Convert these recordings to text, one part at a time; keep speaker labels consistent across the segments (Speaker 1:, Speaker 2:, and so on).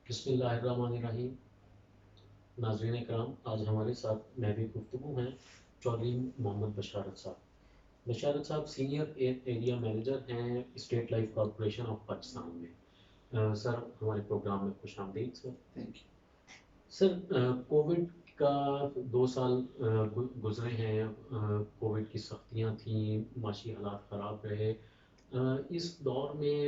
Speaker 1: بسم اللہ الرحمن الرحیم. ناظرین کرام، آج ہمارے ساتھ محوی گفتگو ہیں چودھری محمد بشارت صاحب. بشارت صاحب سینئر ایریا مینیجر ہیں اسٹیٹ لائف کارپوریشن آف پاکستان میں. سر ہمارے پروگرام میں خوش آمدید sir.
Speaker 2: Thank you.
Speaker 1: Sir Covid کا 2 سال گزرے ہیں. کووڈ کی سختیاں تھیں، معاشی حالات خراب رہے. اس دور میں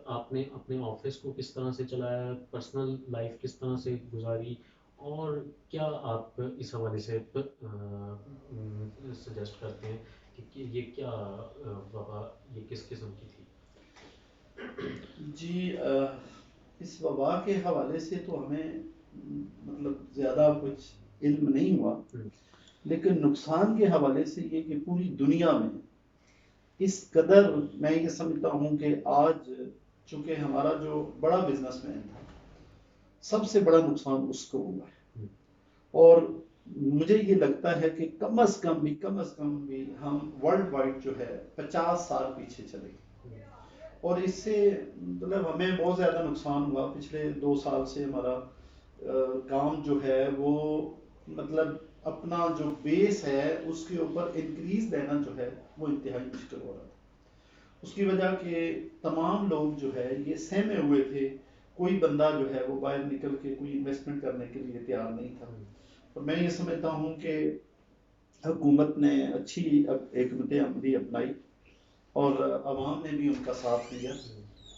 Speaker 1: آپ نے اپنے آفس کو کس طرح سے چلایا، پرسنل لائف کس طرح سے گزاری، اور کیا آپ اس حوالے سے سجیسٹ کرتے ہیں کہ یہ کیا وبا یہ کس قسم کی تھی؟
Speaker 2: جی اس وبا کے حوالے سے تو ہمیں مطلب زیادہ کچھ علم نہیں ہوا، لیکن نقصان کے حوالے سے یہ کہ پوری دنیا میں اس قدر میں یہ سمجھتا ہوں کہ آج چونکہ ہمارا جو بڑا بزنس مین تھا، سب سے بڑا نقصان اس کو ہوا ہے. اور مجھے یہ لگتا ہے کہ کم از کم بھی ہم ورلڈ وائڈ جو ہے 50 سال پیچھے چلے گئے. اور اس سے مطلب ہمیں بہت زیادہ نقصان ہوا. پچھلے 2 سال سے ہمارا کام جو ہے وہ مطلب اپنا جو بیس ہے اس کے اوپر انکریز دینا جو ہے وہ انتہائی مشکل ہو رہا تھا. اس کی وجہ کہ تمام لوگ جو ہے یہ سہمے ہوئے تھے. کوئی بندہ جو ہے وہ باہر نکل کے کوئی انویسٹمنٹ کرنے کے لیے تیار نہیں تھا. اور میں یہ سمجھتا ہوں کہ حکومت نے اچھی حکمت عملی اپنائی اور عوام نے بھی ان کا ساتھ دیا.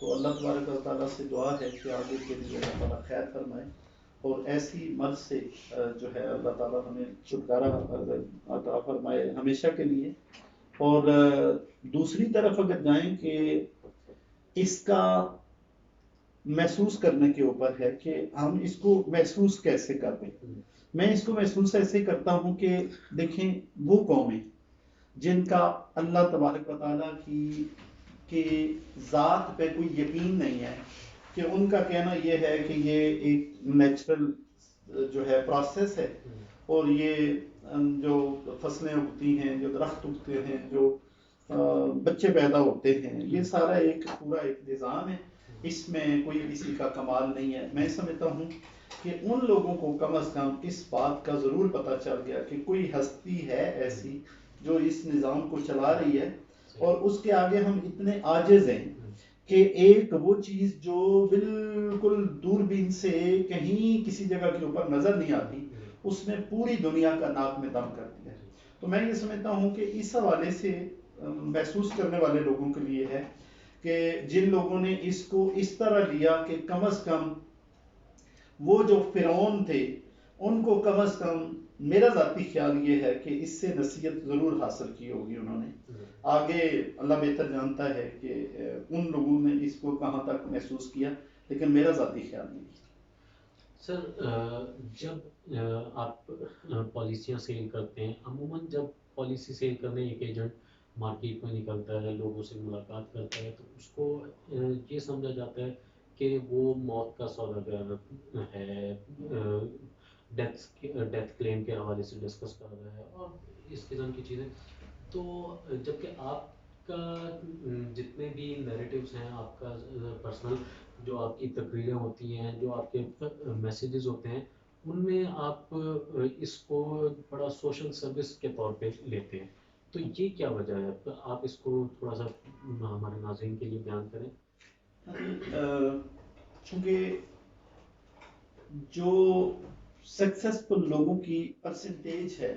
Speaker 2: تو اللہ تبارک و تعالیٰ سے دعا ہے کہ آگے کے لیے اللہ تعالیٰ خیر فرمائے اور ایسی مرض سے جو ہے اللہ تعالیٰ ہمیں چھٹکارا عطا فرمائے ہمیشہ کے لیے. اور دوسری طرف اگر جائیں کہ اس کا محسوس کرنے کے اوپر ہے کہ ہم اس کو محسوس کیسے کریں. میں اس کو محسوس ایسے کرتا ہوں کہ دیکھیں وہ قومیں جن کا اللہ تبارک و تعالیٰ کی ذات پہ کوئی یقین نہیں ہے، کہ ان کا کہنا یہ ہے کہ یہ ایک نیچرل جو ہے پروسیس ہے اور یہ جو فصلیں اگتی ہیں، جو درخت اگتے ہیں، جو بچے پیدا ہوتے ہیں، یہ سارا ایک پورا ایک نظام ہے. اس میں کوئی کسی کا کمال نہیں ہے. میں سمجھتا ہوں کہ ان لوگوں کو کم از کم اس بات کا ضرور پتہ چل گیا کہ کوئی ہستی ہے ایسی جو اس نظام کو چلا رہی ہے، اور اس کے آگے ہم اتنے عاجز ہیں کہ ایک وہ چیز جو بالکل دوربین سے کہیں کسی جگہ کے اوپر نظر نہیں آتی، اس نے پوری دنیا کا ناک میں دم کر دیا. تو میں یہ سمجھتا ہوں کہ اس حوالے سے محسوس کرنے والے لوگوں کے لیے ہے کہ جن لوگوں نے اس کو اس طرح لیا کہ کم از کم وہ جو فرعون تھے ان کو کم از کم، میرا ذاتی خیال یہ ہے کہ اس سے نصیحت ضرور حاصل کی ہوگی انہوں نے. آگے اللہ بہتر جانتا ہے کہ ان لوگوں نے اس کو کہاں تک محسوس کیا، لیکن میرا ذاتی خیال نہیں.
Speaker 1: سر جب آپ پالیسیاں سیل کرتے ہیں، عموماً جب پالیسی سیل کرنے ایک ایجنٹ مارکیٹ میں نکلتا ہے، لوگوں سے ملاقات کرتا ہے، تو اس کو یہ سمجھا جاتا ہے کہ وہ موت کا سوداگر ہے، ڈیتھ کلیم کے حوالے سے ڈسکس کر رہا ہے اور اس قسم کی چیزیں. تو جبکہ آپ کا جتنے بھی نیریٹیوز ہیں، آپ کا پرسنل جو آپ کی تقریریں ہوتی ہیں، جو آپ کے میسیجز ہوتے ہیں، ان میں آپ اس کو بڑا سوشل سروس کے طور پہ لیتے ہیں. تو یہ کیا وجہ ہے؟ آپ اس کو تھوڑا سا ہمارے ناظرین کے لیے بیان کریں.
Speaker 2: چونکہ جو سکسیسفل لوگوں کی پرسنٹیج ہے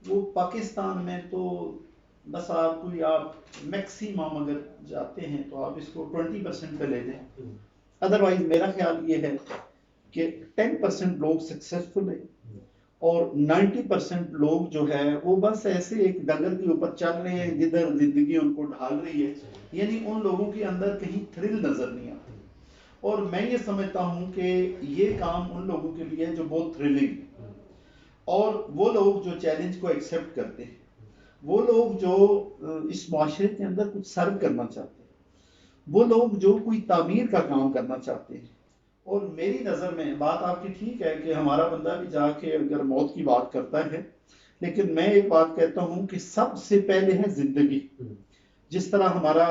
Speaker 2: وہ پاکستان میں تو بس آپ میکسیمم اگر جاتے ہیں تو آپ اس کو 20% پہ لے دیں. ادروائز میرا خیال یہ ہے کہ 10% لوگ سکسیسفل ہیں اور 90% لوگ جو ہے وہ بس ایسے ایک ڈگر کے اوپر چل رہے ہیں جدھر زندگی ان کو ڈھال رہی ہے. یعنی ان لوگوں کے اندر کہیں تھرل نظر نہیں آتی. اور میں یہ سمجھتا ہوں کہ یہ کام ان لوگوں کے لیے جو بہت تھرلنگ ہے، اور وہ لوگ جو چیلنج کو ایکسیپٹ کرتے ہیں، وہ لوگ جو اس معاشرے کے اندر کچھ سرو کرنا چاہتے ہیں، وہ لوگ جو کوئی تعمیر کا کام کرنا چاہتے ہیں. اور میری نظر میں بات آپ کی ٹھیک ہے کہ ہمارا بندہ بھی جا کے اگر موت کی بات کرتا ہے، لیکن میں ایک بات کہتا ہوں کہ سب سے پہلے ہے زندگی. جس طرح ہمارا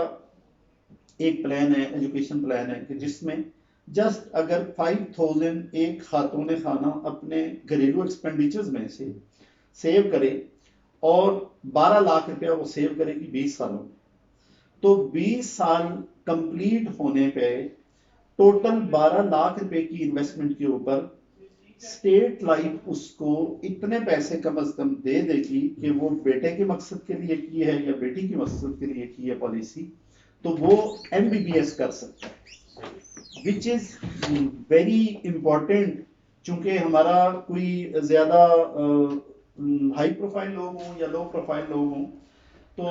Speaker 2: ایک پلان ہے، ایجوکیشن پلان ہے کہ جس میں جسٹ اگر 5000 ایک خاتون خانہ اپنے گھریلو ایکسپینڈیچرز میں سے سیو کرے اور 12 لاکھ روپیہ وہ سیو کرے گی 20 سالوں میں، تو 20 سال کمپلیٹ ہونے پہ ٹوٹل 12 لاکھ روپے کی انویسٹمنٹ کے اوپر اسٹیٹ لائف اس کو اتنے پیسے کم از کم دے دے گی کہ وہ بیٹے کے مقصد کے لیے کی ہے یا بیٹی کے مقصد کے لیے کی ہے پالیسی، تو وہ MBBS کر سکتا ہے، وچ از ویری امپورٹنٹ. چونکہ ہمارا کوئی زیادہ ہائی پروفائل لوگ ہوں یا لو پروفائل لوگ ہوں، تو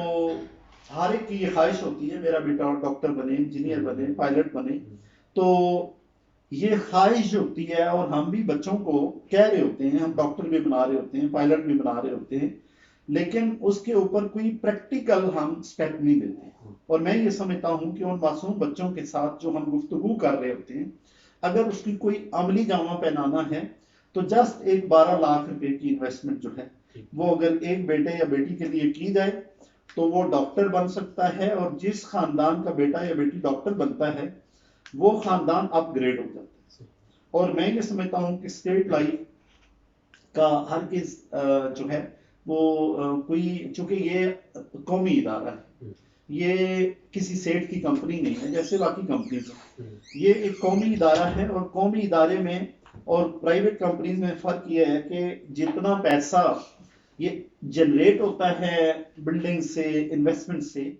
Speaker 2: ہر ایک کی یہ خواہش ہوتی ہے میرا بیٹا ڈاکٹر بنے، انجینئر بنے، پائلٹ بنے. تو یہ خواہش جو ہوتی ہے، اور ہم بھی بچوں کو کہہ رہے ہوتے ہیں، ہم ڈاکٹر بھی بنا رہے ہوتے ہیں، پائلٹ بھی بنا رہے ہوتے ہیں، لیکن اس کے اوپر کوئی پریکٹیکل ہم سٹیپ نہیں دیتے. اور میں یہ سمجھتا ہوں کہ ان معصوم بچوں کے ساتھ جو ہم گفتگو کر رہے ہوتے ہیں، اگر اس کی کوئی عملی جامہ پہنانا ہے تو جسٹ ایک 12 لاکھ روپے کی انویسٹمنٹ جو ہے وہ اگر ایک بیٹے یا بیٹی کے لیے کی جائے تو وہ ڈاکٹر بن سکتا ہے، اور جس خاندان کا بیٹا یا بیٹی ڈاکٹر بنتا ہے وہ خاندان اپ گریڈ ہو جاتا ہے. اور میں یہ سمجھتا ہوں کہ اسٹیٹ لائف کا ہر کس جو ہے وہ کوئی، چونکہ یہ قومی ادارہ ہے، یہ کسی سیٹ کی کمپنی نہیں ہے جیسے باقی کمپنیز ہیں، یہ ایک قومی ادارہ ہے. اور قومی ادارے میں اور پرائیویٹ کمپنیز میں فرق یہ ہے کہ جتنا پیسہ یہ جنریٹ ہوتا ہے بلڈنگ سے، انویسٹمنٹ سے،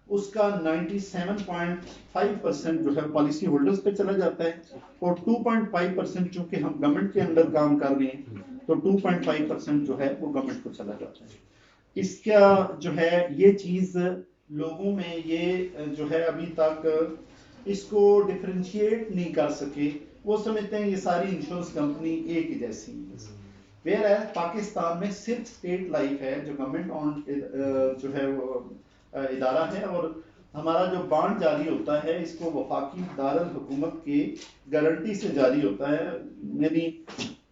Speaker 2: اس کا 97.5% جو ہے پالیسی ہولڈرز پہ چلا جاتا ہے، اور 2.5% چونکہ ہم گورنمنٹ کے اندر کام کر رہے ہیں تو 2.5% جو ہے وہ گورنمنٹ کو چلا جاتا ہے. اس کا جو ہے یہ چیز لوگوں میں یہ جو ہے ابھی تک اس کو ڈفرینشیٹ نہیں کر سکے. وہ سمجھتے ہیں یہ ساری انشورنس کمپنی ایک ہی جیسی ہے. ویئر ایز پاکستان میں صرف اسٹیٹ لائف ہے جو گورنمنٹ آن جو ہے وہ ادارہ ہے، اور ہمارا جو بانڈ جاری ہوتا ہے اس کو وفاقی دارالحکومت کی گارنٹی سے جاری ہوتا ہے. یعنی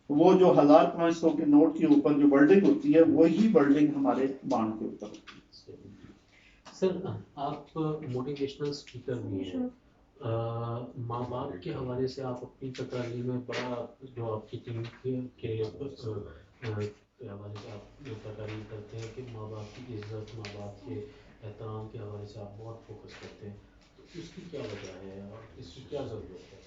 Speaker 2: وہ جو 1500 کے نوٹ کے اوپر جو برڈنگ ہوتی ہے وہی برڈنگ ہمارے بانڈ کے اوپر ہوتی ہے.
Speaker 1: سر آپ موٹیویشنل اسپیکر بھی ہیں، ماں باپ کے حوالے سے آپ اپنی تقاریر میں بڑا جو آپ کی ٹیم کے حوالے سے آپ جو تقاریر کرتے ہیں کہ ماں باپ کی عزت، ماں باپ کے احترام کے حوالے سے آپ بہت فوکس کرتے ہیں، تو اس کی کیا وجہ ہے اور اس کی کیا ضرورت ہے؟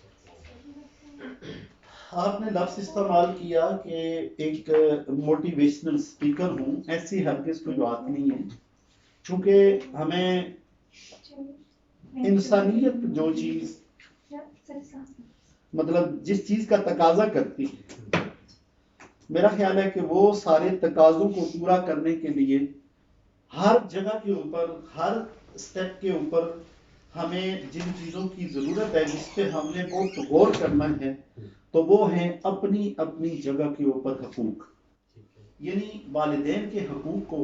Speaker 2: آپ نے لفظ استعمال کیا کہ ایک موٹیویشنل اسپیکر ہوں، ایسی ہرگز کوئی بات نہیں ہے. چونکہ ہمیں انسانیت جو چیز مطلب جس چیز کا تقاضا کرتی ہے، میرا خیال ہے کہ وہ سارے تقاضوں کو پورا کرنے کے لیے ہر جگہ کے اوپر، ہر سٹیپ کے اوپر ہمیں جن چیزوں کی ضرورت ہے، جس پہ ہم نے بہت غور کرنا ہے، تو وہ ہیں اپنی اپنی جگہ کے اوپر حقوق. یعنی والدین کے حقوق کو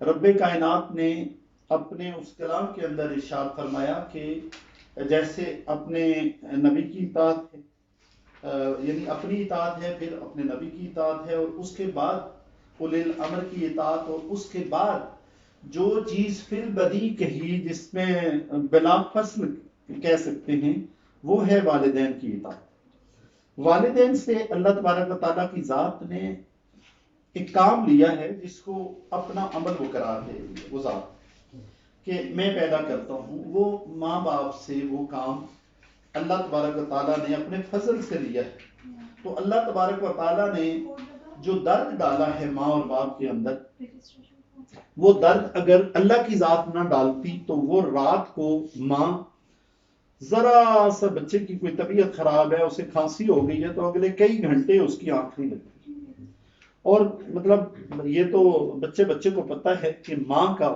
Speaker 2: رب کائنات نے اپنے اس کلام کے اندر ارشاد فرمایا کہ جیسے اپنے نبی کی اطاعت ہے، یعنی اپنی اطاعت ہے، پھر اپنے نبی کی اطاعت ہے، اور اس کے بعد اولی الامر کی اطاعت، اور اس کے بعد جو چیز فی البدی کہی جس میں بلا فصل کہہ سکتے ہیں وہ ہے والدین کی اطاعت. والدین سے اللہ تبارک و تعالیٰ کی ذات نے ایک کام لیا ہے جس کو اپنا عمل وہ قرار دے رہی ہے، وہ ذات کہ میں پیدا کرتا ہوں. وہ ماں باپ سے وہ کام اللہ تبارک و تعالیٰ نے اپنے فضل سے لیا ہے. تو اللہ تبارک و تعالیٰ نے جو درد ڈالا ہے ماں اور باپ کے اندر، وہ درد اگر اللہ کی ذات نہ ڈالتی تو وہ رات کو ماں ذرا سا بچے کی کوئی طبیعت خراب ہے، اسے کھانسی ہو گئی ہے، تو اگلے کئی گھنٹے اس کی آنکھ نہیں لگتی. اور مطلب یہ تو بچے کو پتہ ہے کہ ماں کا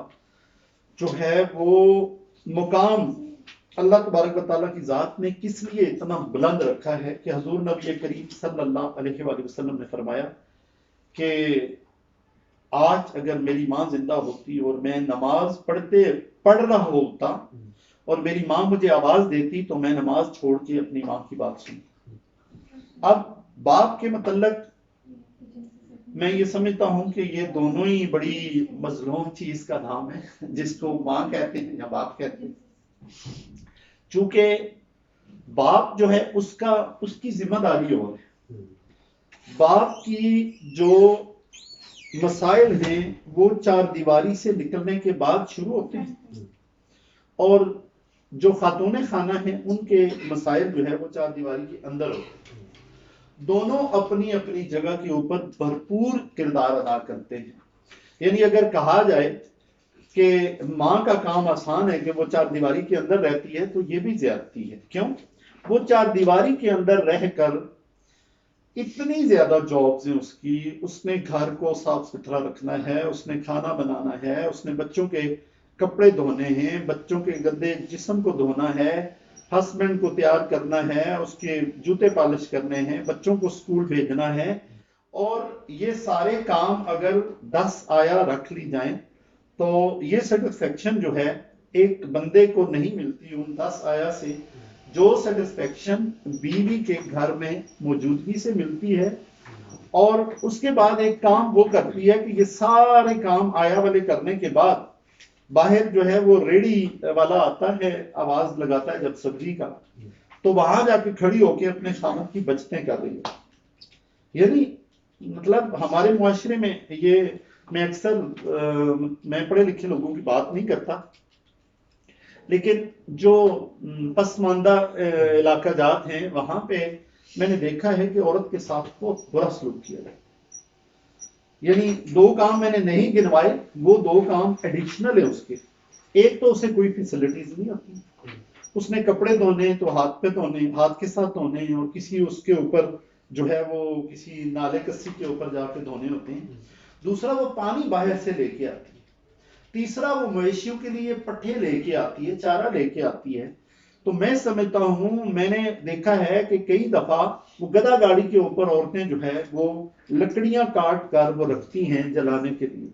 Speaker 2: جو ہے وہ مقام اللہ تبارک و تعالیٰ کی ذات نے کس لیے اتنا بلند رکھا ہے کہ حضور نبی کریم صلی اللہ علیہ وآلہ وسلم نے فرمایا کہ آج اگر میری ماں زندہ ہوتی اور میں نماز پڑھ رہا ہوتا اور میری ماں مجھے آواز دیتی تو میں نماز چھوڑ کے اپنی ماں کی بات سنتا. اب باپ کے متعلق میں یہ سمجھتا ہوں کہ یہ دونوں ہی بڑی مظلوم چیز کا نام ہے، جس کو ماں کہتے ہیں یا باپ کہتے ہیں. چونکہ باپ جو ہے اس کی ذمہ داری اور ہے. باپ کی جو مسائل ہیں وہ چار دیواری سے نکلنے کے بعد شروع ہوتے ہیں، اور جو خاتون خانہ ہیں ان کے مسائل جو ہے وہ چار دیواری کے اندر ہوتے ہیں. دونوں اپنی اپنی جگہ کے اوپر بھرپور کردار ادا کرتے ہیں. یعنی اگر کہا جائے کہ ماں کا کام آسان ہے کہ وہ چار دیواری کے اندر رہتی ہے تو یہ بھی زیادتی ہے. کیوں؟ وہ چار دیواری کے اندر رہ کر اتنی زیادہ جابز ہیں اس نے گھر کو صاف ستھرا رکھنا ہے، اس نے کھانا بنانا ہے، اس نے بچوں کے کپڑے دھونے ہیں، بچوں کے گندے جسم کو دھونا ہے، ہسبینڈ کو تیار کرنا ہے، اس کے جوتے پالش کرنے ہیں، بچوں کو سکول بھیجنا ہے. اور یہ سارے کام اگر 10 آیا رکھ لی جائیں تو یہ سیٹسفیکشن جو ہے ایک بندے کو نہیں ملتی ان 10 آیا سے جو سیٹسفیکشن بیوی کے گھر میں موجودگی سے ملتی ہے. اور اس کے بعد ایک کام وہ کرتی ہے کہ یہ سارے کام آیا والے کرنے کے بعد باہر جو ہے وہ ریڑی والا آتا ہے، آواز لگاتا ہے جب سبزی کا، تو وہاں جا کے کھڑی ہو کے اپنے خامد کی بچتیں کر رہی ہے. یعنی مطلب ہمارے معاشرے میں یہ میں اکثر میں پڑھے لکھے لوگوں کی بات نہیں کرتا، لیکن جو پسماندہ علاقہ جات ہیں وہاں پہ میں نے دیکھا ہے کہ عورت کے ساتھ بہت برا سلوک کیا جائے. یعنی 2 کام میں نے نہیں گنوائے، وہ 2 کام ایڈیشنل ہے اس کے. ایک تو اسے کوئی فیسلٹیز نہیں ہوتی، اس نے کپڑے دھونے تو ہاتھ پہ دھونے، ہاتھ کے ساتھ دھونے، اور کسی اس کے اوپر جو ہے وہ کسی نالے کسی کے اوپر جا کے دھونے ہوتے ہیں. دوسرا وہ پانی باہر سے لے کے آتی ہے. تیسرا وہ مویشیوں کے لیے پٹھے لے کے آتی ہے، چارہ لے کے آتی ہے. تو میں سمجھتا ہوں، میں نے دیکھا ہے کہ کئی دفعہ وہ گدھا گاڑی کے اوپر عورتیں جو ہے وہ لکڑیاں کاٹ کر وہ رکھتی ہیں جلانے کے لیے.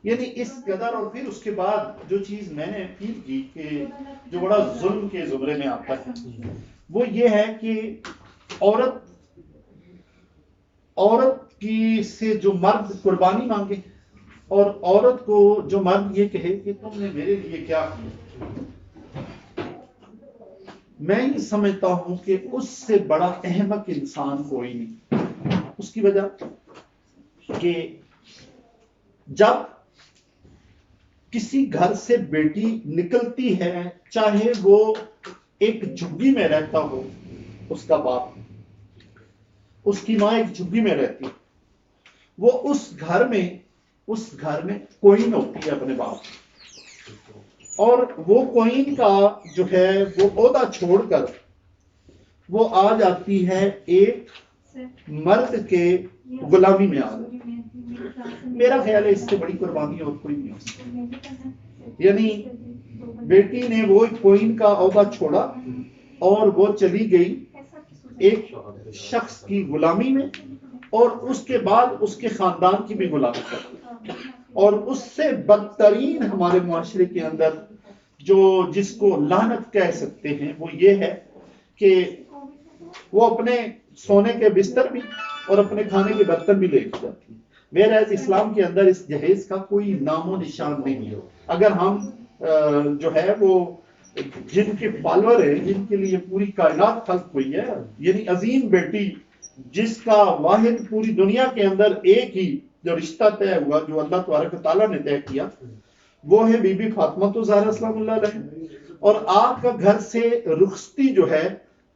Speaker 2: یعنی اس قدر. اور پھر اس کے بعد جو چیز میں نے فیل کی کہ جو بڑا ظلم کے زمرے میں آتا ہے وہ یہ ہے کہ عورت کی سے جو مرد قربانی مانگے، اور عورت کو جو مرد یہ کہے کہ تم نے میرے لیے کیا کیا. میں یہ سمجھتا ہوں کہ اس سے بڑا احمق انسان کوئی نہیں. اس کی وجہ کہ جب کسی گھر سے بیٹی نکلتی ہے، چاہے وہ ایک جھگی میں رہتا ہو، اس کا باپ، اس کی ماں ایک جھگی میں رہتی، وہ اس گھر میں کوئین ہوتی ہے اپنے باپ، اور وہ کوئین کا جو ہے وہ عہدہ چھوڑ کر وہ آ جاتی ہے ایک مرد کے غلامی میں آ جاتی. میرا خیال ہے اس سے بڑی قربانی اور کوئی نہیں ہو سکتی. یعنی بیٹی نے وہ کوئین کا عہدہ چھوڑا اور وہ چلی گئی ایک شخص کی غلامی میں، اور اس کے بعد اس کے خاندان کی بھی غلامی کرتی. اور اس سے بدترین ہمارے معاشرے کے اندر جس کو لعنت کہہ سکتے ہیں وہ یہ ہے کہ وہ اپنے سونے کے بستر بھی اور اپنے کھانے کے برتن بھی لے کے جاتی ہے. whereas اسلام کے اندر اس جہیز کا کوئی نام و نشان نہیں ہے. اگر ہم جو ہے وہ جن کے فالوور ہیں، جن کے لیے پوری کائنات خلق ہوئی ہے، یعنی عظیم بیٹی جس کا واحد پوری دنیا کے اندر ایک ہی جو رشتہ طے ہوا، جو اللہ تبارک و تعالیٰ نے طے کیا، وہ ہے بی بی فاطمہ الزہرا سلام اللہ علیہ. اور آپ کا گھر سے رخصتی جو ہے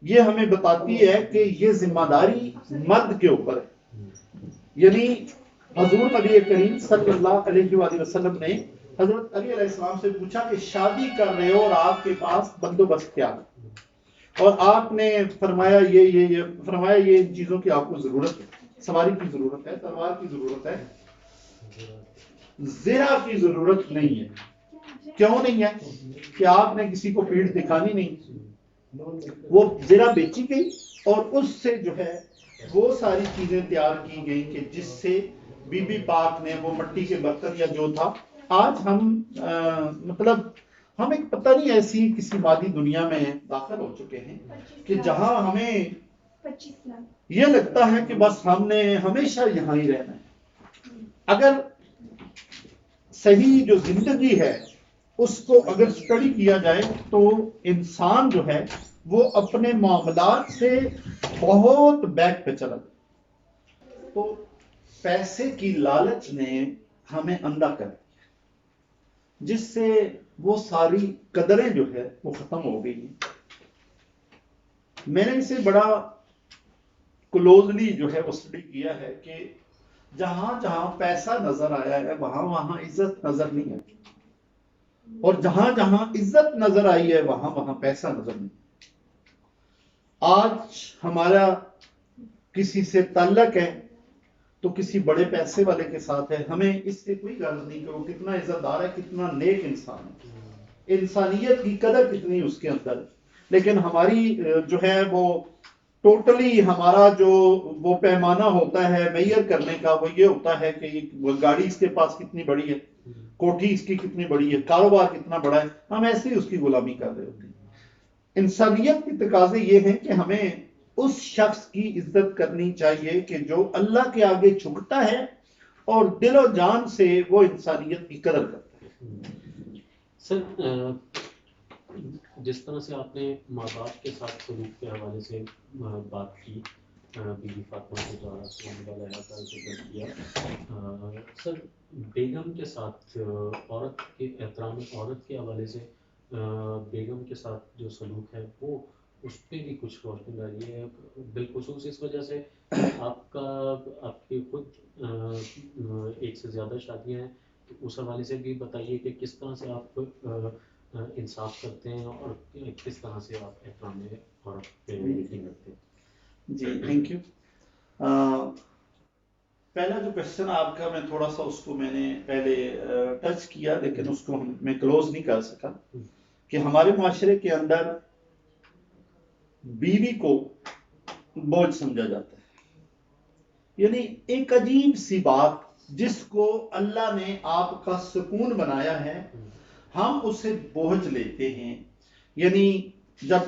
Speaker 2: یہ ہمیں بتاتی ہے کہ یہ ذمہ داری مرد کے اوپر ہے. یعنی حضور نبی کریم صلی اللہ علیہ وآلہ وسلم نے حضرت علی علیہ السلام سے پوچھا کہ شادی کر رہے ہو اور آپ کے پاس بندوبست کیا ہے، اور آپ نے فرمایا یہ فرمایا یہ ان چیزوں کی آپ کو ضرورت ہے. سواری کی ضرورت ہے، تلوار کی ضرورت ہے، زرہ کی ضرورت نہیں ہے. کیوں نہیں ہے؟ کہ آپ نے کسی کو پیٹھ دکھانی نہیں. وہ زرہ بیچی گئی اور اس سے جو ہے وہ ساری چیزیں تیار کی گئی کہ جس سے بی بی پاک نے وہ مٹی کے برتن یا جو تھا. آج ہم مطلب ہم ایک پتہ نہیں ایسی کسی مادی دنیا میں داخل ہو چکے ہیں کہ جہاں ہمیں یہ لگتا ہے کہ بس ہم نے ہمیشہ یہاں ہی رہنا ہے. اگر صحیح جو زندگی ہے اس کو اگر اسٹڈی کیا جائے تو انسان جو ہے وہ اپنے معاملات سے بہت بیک پہ چلا گیا۔ تو پیسے کی لالچ نے ہمیں اندھا کر دیا، جس سے وہ ساری قدریں جو ہے وہ ختم ہو گئی ہیں۔ میں نے اسے بڑا کلوزلی جو ہے وہ اسٹڈی کیا ہے کہ جہاں جہاں پیسہ نظر آیا ہے وہاں وہاں عزت نظر نہیں آئی، اور جہاں جہاں عزت نظر آئی ہے وہاں وہاں پیسہ نظر نہیں آیا۔ آج ہمارا کسی سے تعلق ہے تو کسی بڑے پیسے والے کے ساتھ ہے، ہمیں اس سے کوئی غرض نہیں کہ وہ کتنا عزت دار ہے، کتنا نیک انسان ہے، انسانیت کی قدر کتنی اس کے اندر، لیکن ہماری جو ہے وہ ٹوٹلی ہمارا جو وہ پیمانہ ہوتا ہے میئر کرنے کا، وہ یہ ہوتا ہے کہ وہ گاڑی اس کے پاس کتنی بڑی ہے، کوٹھی اس کی کتنی بڑی ہے، کاروبار کتنا بڑا ہے، ہم ایسے ہی اس کی غلامی کر رہے ہوتے ہیں۔ انسانیت کی تقاضے یہ ہیں کہ ہمیں اس شخص کی عزت کرنی چاہیے کہ جو اللہ کے آگے جھکتا ہے اور دل و جان سے وہ انسانیت کی قدر کرتا ہے۔
Speaker 1: سر جس طرح سے آپ نے ماں باپ کے ساتھ سلوک کے حوالے سے بات کی، بی بی فاطمہ کے دوارا کا ذکر کیا، سر بیگم کے ساتھ عورت کے احترام عورت کے حوالے سے بیگم کے ساتھ جو سلوک ہے وہ اس پہ بھی کچھ روشنی ڈالی ہے، بالخصوص اس وجہ سے آپ کی خود ایک سے زیادہ شادیاں ہیں، تو اس حوالے سے بھی بتائیے کہ کس طرح سے آپ انصاف کرتے ہیں اور کس طرح سے آپ احترام عورت پہ یقین رکھتے ہیں۔
Speaker 2: جی تھینک یو۔ پہلا جو کوشچن آپ کا، میں تھوڑا سا اس کو میں نے پہلے ٹچ کیا لیکن اس کو میں کلوز نہیں کر سکا، کہ ہمارے معاشرے کے اندر بیوی کو بوجھ سمجھا جاتا ہے، یعنی ایک عجیب سی بات جس کو اللہ نے آپ کا سکون بنایا ہے ہم اسے بوجھ لیتے ہیں۔ یعنی جب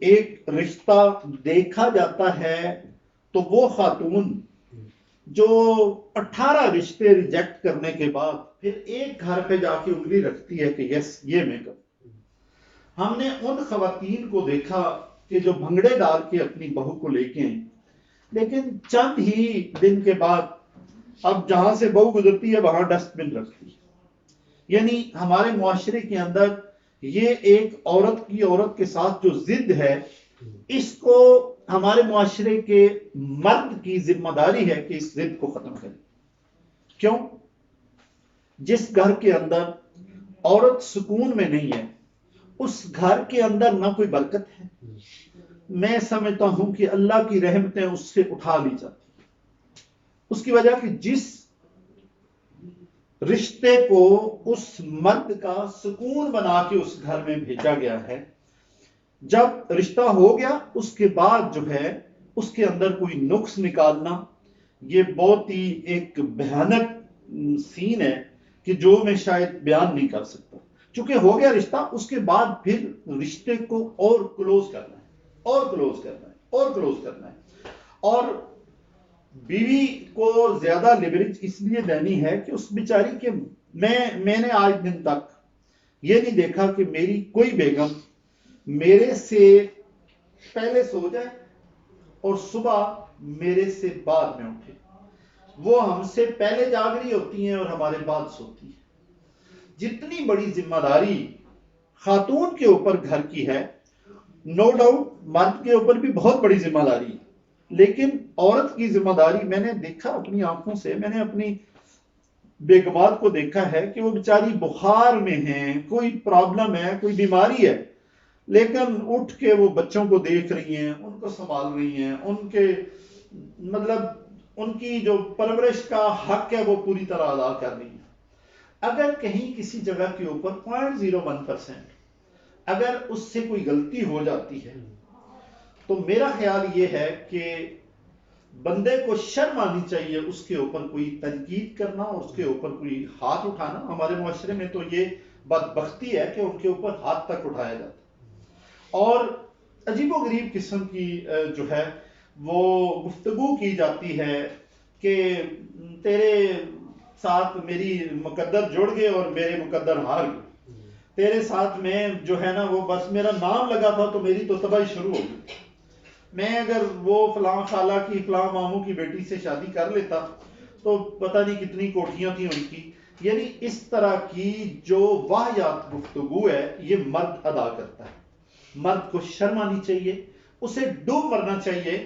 Speaker 2: ایک رشتہ دیکھا جاتا ہے تو وہ خاتون جو 18 رشتے ریجیکٹ کرنے کے بعد پھر ایک گھر پہ جا کے انگلی رکھتی ہے کہ یس یہ میں کروں۔ ہم نے ان خواتین کو دیکھا کہ جو بھنگڑے ڈال کے اپنی بہو کو لے کے ہیں، لیکن چند ہی دن کے بعد اب جہاں سے بہو گزرتی ہے وہاں ڈسٹ بن رکھتی ہے۔ یعنی ہمارے معاشرے کے اندر یہ ایک عورت کی عورت کے ساتھ جو ضد ہے، اس کو ہمارے معاشرے کے مرد کی ذمہ داری ہے کہ اس ضد کو ختم کرے۔ کیوں؟ جس گھر کے اندر عورت سکون میں نہیں ہے اس گھر کے اندر نہ کوئی برکت ہے، میں سمجھتا ہوں کہ اللہ کی رحمتیں اس سے اٹھا لی جاتی۔ اس کی وجہ کہ جس رشتے کو اس مرد کا سکون بنا کے اس گھر میں بھیجا گیا ہے، جب رشتہ ہو گیا اس کے بعد جو ہے اس کے اندر کوئی نقص نکالنا، یہ بہت ہی ایک بھیانک سین ہے کہ جو میں شاید بیان نہیں کر سکتا۔ چونکہ ہو گیا رشتہ، اس کے بعد پھر رشتے کو اور کلوز کرنا ہے، اور کلوز کرنا ہے، اور کلوز کرنا ہے، اور بیوی کو زیادہ لیوریج اس لیے دینی ہے کہ اس بیچاری کے میں نے آج دن تک یہ نہیں دیکھا کہ میری کوئی بیگم میرے سے پہلے سو جائے اور صبح میرے سے بعد میں اٹھے۔ وہ ہم سے پہلے جاگ رہی ہوتی ہیں اور ہمارے بعد سوتی ہیں۔ جتنی بڑی ذمہ داری خاتون کے اوپر گھر کی ہے، نو ڈاؤٹ مرد کے اوپر بھی بہت بڑی ذمہ داری ہے، لیکن عورت کی ذمہ داری میں نے دیکھا اپنی آنکھوں سے، میں نے اپنی بیگمات کو دیکھا ہے کہ وہ بیچاری بخار میں ہیں، کوئی پرابلم ہے، کوئی بیماری ہے، لیکن اٹھ کے وہ بچوں کو دیکھ رہی ہیں، ان کو سنبھال رہی ہیں، ان کے مطلب ان کی جو پرورش کا حق ہے وہ پوری طرح ادا کر رہی ہیں۔ اگر کہیں کسی جگہ کے اوپر 0.01% اگر اس سے کوئی غلطی ہو جاتی ہے تو میرا خیال یہ ہے کہ بندے کو شرم آنی چاہیے اس کے اوپر کوئی تنقید کرنا اور اس کے اوپر کوئی ہاتھ اٹھانا۔ ہمارے معاشرے میں تو یہ بدبختی ہے کہ ان کے اوپر ہاتھ تک اٹھایا جاتا ہے، اور عجیب و غریب قسم کی جو ہے وہ گفتگو کی جاتی ہے کہ تیرے ساتھ میری مقدر جڑ گئے اور میرے مقدر ہار گئے۔ تیرے ساتھ میں جو ہے نا وہ بس میرا نام لگا تھا تو میری تو تباہی شروع ہو گئی. میں اگر وہ فلاں خالہ کی فلاں ماموں کی بیٹی سے شادی کر لیتا تو پتہ نہیں کتنی کوٹھیاں تھیں ان کی. یعنی اس طرح کی جو واہیات گفتگو ہے یہ مرد ادا کرتا ہے. مرد کو شرم آنی چاہیے, اسے ڈوب مرنا چاہیے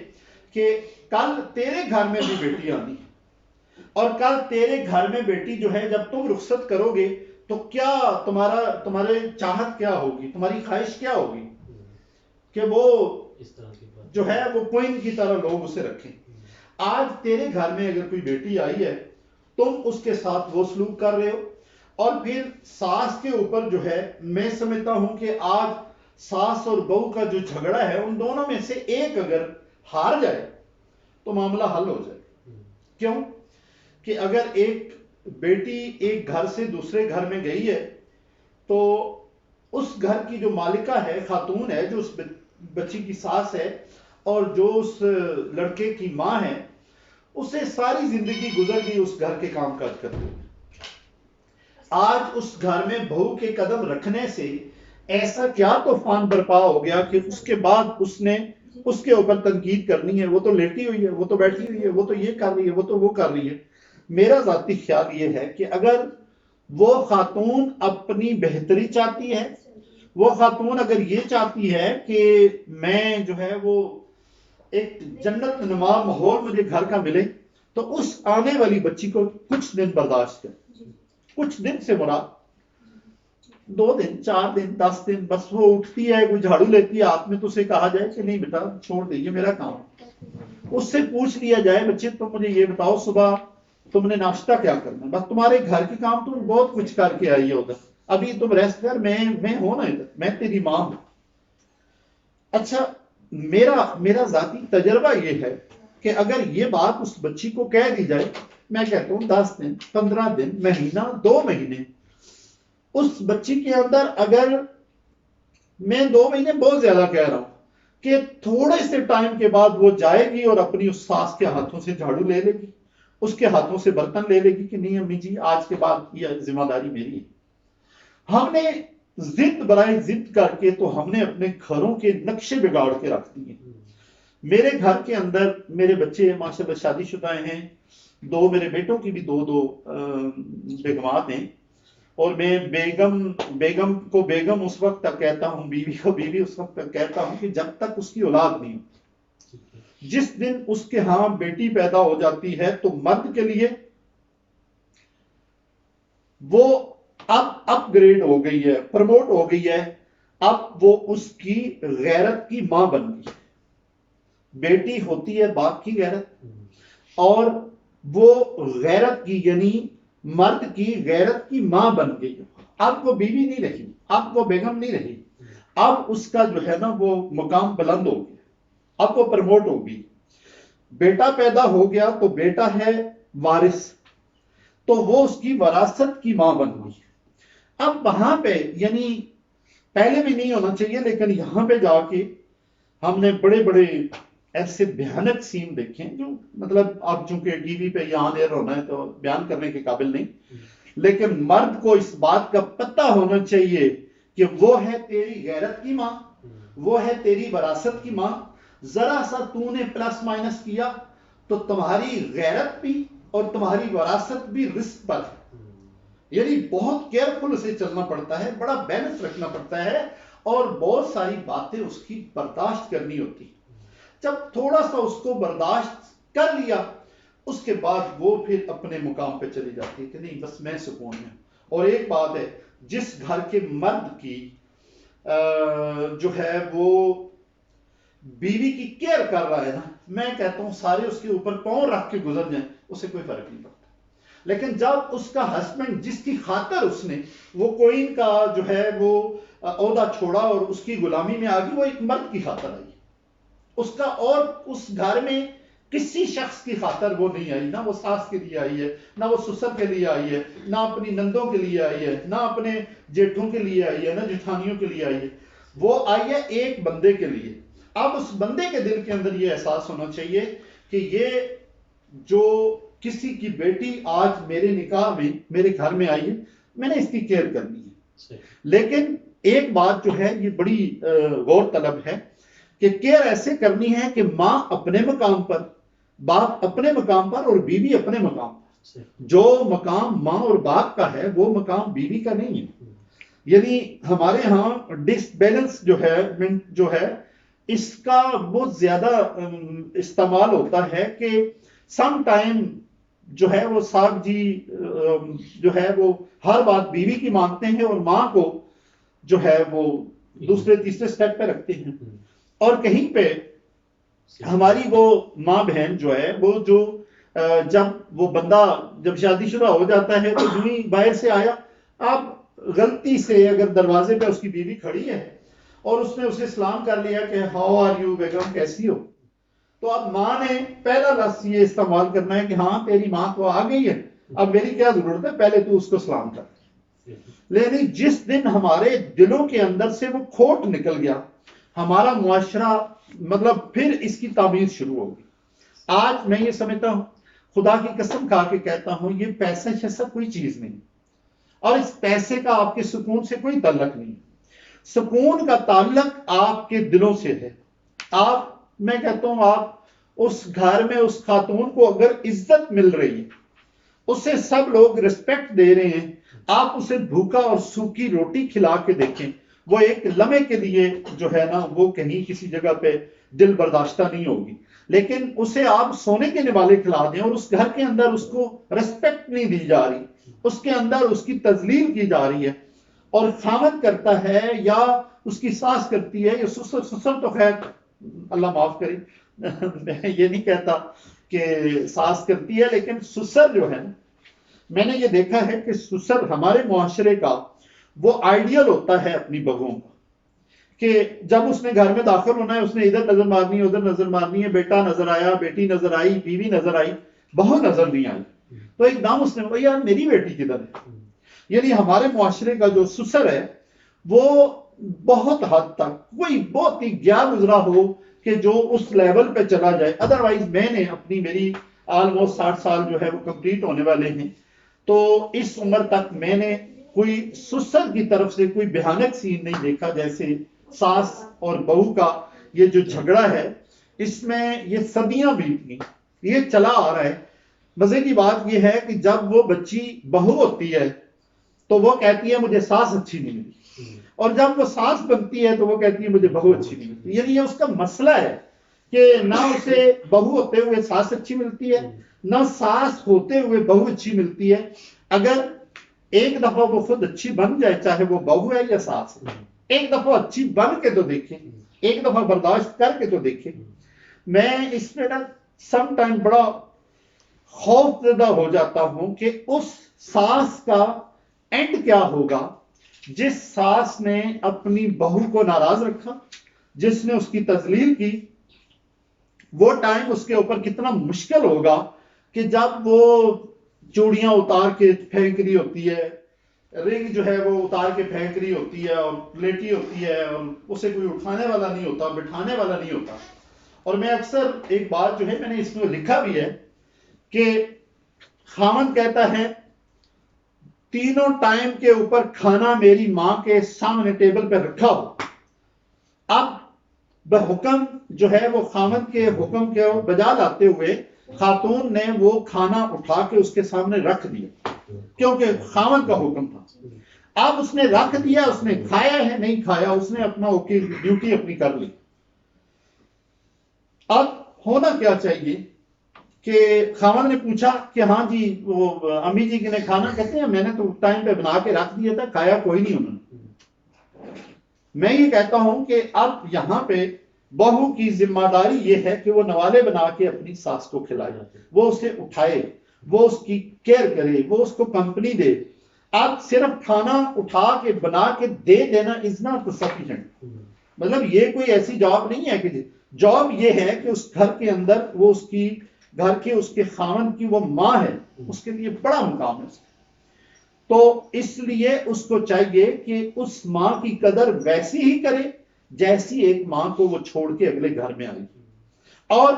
Speaker 2: کہ کل تیرے گھر میں بھی بیٹی آنی ہے, اور کل تیرے گھر میں بیٹی جو ہے جب تم رخصت کرو گے تو کیا تمہارے چاہت کیا ہوگی, تمہاری خواہش کیا ہوگی کہ وہ
Speaker 1: اس طرح کی بات
Speaker 2: جو ہے وہ کوئن کی طرح لوگ اسے رکھیں. آج تیرے گھر میں اگر کوئی بیٹی آئی ہے تم اس کے ساتھ وہ سلوک کر رہے ہو, اور پھر ساس کے اوپر جو ہے میں سمجھتا ہوں کہ آج ساس اور بہو کا جو جھگڑا ہے ان دونوں میں سے ایک اگر ہار جائے تو معاملہ حل ہو جائے. کیوں کہ اگر ایک بیٹی ایک گھر سے دوسرے گھر میں گئی ہے تو اس گھر کی جو مالکہ ہے, خاتون ہے, جو اس بچی کی ساس ہے اور جو اس لڑکے کی ماں ہے, اسے ساری زندگی گزر گئی اس گھر کے کام کاج کرتے ہوئے. آج اس گھر میں بہو کے قدم رکھنے سے ایسا کیا طوفان برپا ہو گیا کہ اس کے بعد اس نے اس کے اوپر تنقید کرنی ہے, وہ تو لیٹی ہوئی ہے, وہ تو بیٹھی ہوئی ہے, وہ تو یہ کر رہی ہے, وہ تو وہ کر رہی ہے. میرا ذاتی خیال یہ ہے کہ اگر وہ خاتون اپنی بہتری چاہتی ہے, وہ خاتون اگر یہ چاہتی ہے کہ میں جو ہے وہ ایک جنت نما ماحول مجھے گھر کا ملے, تو اس آنے والی بچی کو کچھ دن برداشت کرے. کچھ دن سے مراد 2 دن 4 دن 10 دن, بس وہ اٹھتی ہے, کوئی جھاڑو لیتی ہے ہاتھ میں تو اسے کہا جائے کہ نہیں بیٹا چھوڑ دے, یہ میرا کام ہے. اس سے پوچھ لیا جائے بچے تم مجھے یہ بتاؤ صبح تم نے ناشتہ کیا کرنا ہے, بس تمہارے گھر کے کام تم بہت کچھ کر کے آئی ہے ادھر, ابھی تم ریسٹ کر, میں ہوں نا ادھر, میں تیری ماں ہوں. اچھا میرا ذاتی تجربہ یہ ہے کہ اگر یہ بات اس بچی کو کہہ دی جائے, میں کہتا ہوں 10 دن 15 دن مہینہ 2 مہینے اس بچی کے اندر, اگر میں 2 مہینے بہت زیادہ کہہ رہا ہوں, کہ تھوڑے سے ٹائم کے بعد وہ جائے گی اور اپنی اس ساس کے ہاتھوں سے جھاڑو لے لے گی, اس کے ہاتھوں سے برتن لے لے گی کہ نہیں امی جی آج کے بعد یہ ذمہ داری میری ہے. ہم نے ضد برائے ضد کر کے تو ہم نے اپنے گھروں کے نقشے بگاڑ کے رکھ دیے. میرے گھر کے اندر میرے بچے ماشاءاللہ شادی شدہ ہیں, 2 میرے بیٹوں کی بھی 2 بیگمات ہیں, اور میں بیگم کو بیگم اس وقت تک کہتا ہوں, بیوی کو بیوی اس وقت تک کہتا ہوں کہ جب تک اس کی اولاد نہیں ہو. جس دن اس کے ہاں بیٹی پیدا ہو جاتی ہے تو مرد کے لیے وہ اب اپ گریڈ ہو گئی ہے, پروموٹ ہو گئی ہے, اب وہ اس کی غیرت کی ماں بن گئی. بیٹی ہوتی ہے باپ کی غیرت, اور وہ غیرت کی یعنی مرد کی غیرت کی ماں بن گئی. اب وہ بیوی نہیں رہی, اب وہ بیگم نہیں رہی, اب اس کا جو ہے نا وہ مقام بلند ہو گیا, اب وہ پروموٹ ہو گئی. بیٹا پیدا ہو گیا تو بیٹا ہے وارث, تو وہ اس کی وراثت کی ماں بن گئی. اب وہاں پہ یعنی پہلے بھی نہیں ہونا چاہیے, لیکن یہاں پہ جا کے ہم نے بڑے بڑے ایسے بھیانک سین دیکھیں جو مطلب اب چونکہ ٹی وی پہ یہاں دیر ہونا ہے تو بیان کرنے کے قابل نہیں, لیکن مرد کو اس بات کا پتہ ہونا چاہیے کہ وہ ہے تیری غیرت کی ماں, وہ ہے تیری وراثت کی ماں. ذرا سا تو نے پلس مائنس کیا تو تمہاری غیرت بھی اور تمہاری وراثت بھی رسک پر ہے. یعنی بہت کیئرفل اسے چلنا پڑتا ہے, بڑا بیلنس رکھنا پڑتا ہے, اور بہت ساری باتیں اس کی برداشت کرنی ہوتی. جب تھوڑا سا اس کو برداشت کر لیا اس کے بعد وہ پھر اپنے مقام پہ چلی جاتی ہے کہ نہیں بس میں سکون میں. اور ایک بات ہے, جس گھر کے مرد کی جو ہے وہ بیوی کی کیئر کر رہا ہے نا, میں کہتا ہوں سارے اس کے اوپر پاؤں رکھ کے گزر جائیں اسے کوئی فرق نہیں پڑتا. لیکن جب اس کا ہسبینڈ جس کی خاطر اس نے وہ کوئن کا جو ہے وہ عہدہ چھوڑا اور اس کی غلامی میں آ گئی, وہ ایک مرد کی خاطر آئی اس کا, اور اس گھر میں کسی شخص کی خاطر وہ نہیں آئی, نہ وہ ساس کے لیے آئی ہے, نہ وہ سسر کے لیے آئی ہے, نہ اپنی نندوں کے لیے آئی ہے, نہ اپنے جیٹھوں کے لیے آئی ہے, نہ جٹھانیوں کے لیے آئی ہے. وہ آئی ہے ایک بندے کے لیے. اب اس بندے کے دل کے اندر یہ احساس ہونا چاہیے کہ یہ جو کسی کی بیٹی آج میرے نکاح میں میرے گھر میں آئی ہے, میں نے اس کی کیئر کرنی ہے. لیکن ایک بات جو ہے یہ بڑی غور طلب ہے کہ کیئر ایسے کرنی ہے کہ ماں اپنے مقام پر، باپ اپنے مقام پر اور بیوی اپنے مقام پر. جو مقام ماں اور باپ کا ہے وہ مقام بیوی کا نہیں ہے. یعنی ہمارے ہاں ڈس بیلنس جو ہے اس کا بہت زیادہ استعمال ہوتا ہے کہ سم ٹائم جو ہے وہ صاحب جی جو ہے وہ ہر بات بیوی کی مانتے ہیں اور ماں کو جو ہے وہ دوسرے تیسرے سٹیپ پہ رکھتے ہیں. اور کہیں پہ ہماری وہ ماں بہن جو ہے وہ جو جب وہ بندہ جب شادی شدہ ہو جاتا ہے تو جو ہی باہر سے آیا، آپ غلطی سے اگر دروازے پہ اس کی بیوی کھڑی ہے اور اس نے اسے سلام کر لیا کہ ہاؤ آر یو بیگم، کیسی ہو، تو اب ماں نے پہلا لفظ یہ استعمال کرنا ہے کہ ہاں تیری ماں تو آ گئی ہے، اب میری کیا ضرورت ہے، پہلے تو اس کو سلام کر. لیکن جس دن ہمارے دلوں کے اندر سے وہ کھوٹ نکل گیا، ہمارا معاشرہ مطلب پھر اس کی تعمیر شروع ہوگی. آج میں یہ سمجھتا ہوں، خدا کی قسم کھا کے کہتا ہوں، یہ پیسہ شیسا کوئی چیز نہیں، اور اس پیسے کا آپ کے سکون سے کوئی تعلق نہیں. سکون کا تعلق آپ کے دلوں سے ہے. میں کہتا ہوں آپ اس گھر میں اس خاتون کو اگر عزت مل رہی ہے، اسے سب لوگ رسپیکٹ دے رہے ہیں، آپ اسے بھوکا اور سوکھی روٹی کھلا کے دیکھیں، وہ ایک لمحے کے لیے جو ہے نا وہ کہیں کسی جگہ پہ دل برداشتہ نہیں ہوگی. لیکن اسے آپ سونے کے نوالے کھلا دیں اور اس گھر کے اندر اس کو رسپیکٹ نہیں دی جا رہی، اس کے اندر اس کی تذلیل کی جا رہی ہے، اور خامد کرتا ہے یا اس کی ساس کرتی ہے یا سسر تو خیر اللہ معاف کرے میں یہ نہیں کہتا کہ ساس کرتی ہے، لیکن سسر جو ہے نا، میں نے یہ دیکھا ہے کہ سسر ہمارے معاشرے کا وہ آئیڈیل ہوتا ہے اپنی بہوؤں کا، کہ جب اس نے گھر میں داخل ہونا ہے اس نے ادھر نظر مارنی ہے ادھر نظر مارنی ہے، بیٹا نظر آیا، بیٹی نظر آئی، بیوی نظر آئی، بہو نظر نہیں آئی، تو ایک دم اس نے کہا یار میری بیٹی کدھر ہے. یعنی ہمارے معاشرے کا جو سسر ہے وہ بہت حد تک کوئی بہت ہی گیا گزرا ہو کہ جو اس لیول پہ چلا جائے. ادروائز میں نے میری آلموسٹ 60 سال جو ہے وہ کمپلیٹ ہونے والے ہیں، تو اس عمر تک میں نے کوئی سسر کی طرف سے کوئی بھیانک سین نہیں دیکھا جیسے ساس اور بہو کا یہ جو جھگڑا ہے. اس میں یہ صدیاں بیت گئی، یہ چلا آ رہا ہے. مزے کی بات یہ ہے کہ جب وہ بچی بہو ہوتی ہے تو وہ کہتی ہے مجھے ساس اچھی نہیں ملی، اور جب وہ ساس بنتی ہے تو وہ کہتی ہے مجھے بہو اچھی نہیں ملتی. یعنی یہ اس کا مسئلہ ہے کہ نہ اسے بہو ہوتے ہوئے ساس اچھی ملتی ہے، نہ ساس ہوتے ہوئے بہو اچھی ملتی ہے. اگر ایک دفعہ وہ خود اچھی بن جائے، چاہے وہ بہو ہے یا ساس ہے، ایک دفعہ اچھی بن کے تو دیکھیں، ایک دفعہ برداشت کر کے تو دیکھیں. میں اس میں نا سم ٹائم بڑا خوف زدہ ہو جاتا ہوں کہ اس ساس کا اینڈ کیا ہوگا جس ساس نے اپنی بہو کو ناراض رکھا، جس نے اس کی تذلیل کی. وہ ٹائم اس کے اوپر کتنا مشکل ہوگا کہ جب وہ چوڑیاں اتار کے پھینک رہی ہوتی ہے، رنگ جو ہے وہ اتار کے پھینک رہی ہوتی ہے اور لیٹی ہوتی ہے، اور اسے کوئی اٹھانے والا نہیں ہوتا، بٹھانے والا نہیں ہوتا. اور میں اکثر ایک بات جو ہے میں نے اس میں لکھا بھی ہے کہ خاوند کہتا ہے تینوں ٹائم کے اوپر کھانا میری ماں کے سامنے ٹیبل پہ رکھا ہو. اب بحکم جو ہے وہ خاوند کے حکم کے بجا لاتے ہوئے خاتون نے وہ کھانا اٹھا کے اس کے سامنے رکھ دیا کیونکہ خاوند کا حکم تھا. اب اس نے رکھ دیا، اس نے کھایا ہے نہیں کھایا، اس نے اپنا ڈیوٹی اپنی کر لی. اب ہونا کیا چاہیے کہ خاوند نے پوچھا کہ ہاں جی وہ امی جی نے کھانا، کہتے ہیں میں نے تو ٹائم پہ بنا کے رکھ دیا تھا، کھایا کوئی نہیں انہوں نے. میں یہ کہتا ہوں کہ اب یہاں پہ بہو کی ذمہ داری یہ ہے کہ وہ نوالے بنا کے اپنی ساس کو کھلائے، وہ اسے اٹھائے، وہ اس کی کیئر کرے، وہ اس کو کمپنی دے. اب صرف کھانا اٹھا کے بنا کے دے دینا از ناٹ سفیشینٹ. مطلب یہ کوئی ایسی جاب نہیں ہے کہ جاب یہ ہے کہ اس گھر کے اندر وہ اس کی گھر کے اس کے خاوند کی وہ ماں ہے، اس کے لیے بڑا مقام ہے. تو اس لیے اس کو چاہیے کہ اس ماں کی قدر ویسی ہی کرے جیسی ایک ماں کو وہ چھوڑ کے اگلے گھر میں آئی. اور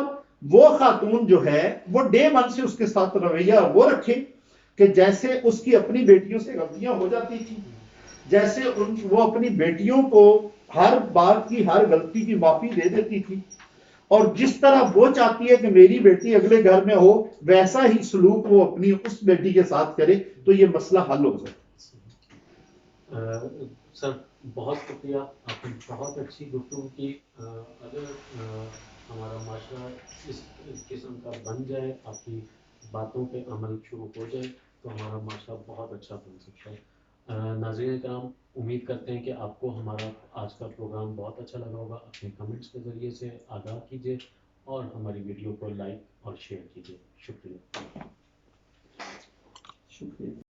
Speaker 2: وہ خاتون جو ہے وہ ڈے ون سے اس کے ساتھ رویہ وہ رکھے کہ جیسے اس کی اپنی بیٹیوں سے غلطیاں ہو جاتی تھی، جیسے وہ اپنی بیٹیوں کو ہر بات کی ہر غلطی کی معافی دے دیتی تھی، اور جس طرح وہ چاہتی ہے کہ میری بیٹی اگلے گھر میں ہو ویسا ہی سلوک وہ اپنی اس بیٹی کے ساتھ کرے تو یہ مسئلہ حل ہو سکتا
Speaker 1: سر بہت شکریہ، آپ نے بہت اچھی گفتگو کی. اگر ہمارا معاشرہ اس قسم کا بن جائے، آپ کی باتوں پہ عمل شروع ہو جائے تو ہمارا معاشرہ بہت اچھا بن سکتا ہے. ناظرین کرام، امید کرتے ہیں کہ آپ کو ہمارا آج کا پروگرام بہت اچھا لگا ہوگا. اپنے کمنٹس کے ذریعے سے آگاہ کیجیے اور ہماری ویڈیو کو لائک اور شیئر کیجیے. شکریہ.
Speaker 2: شکریہ.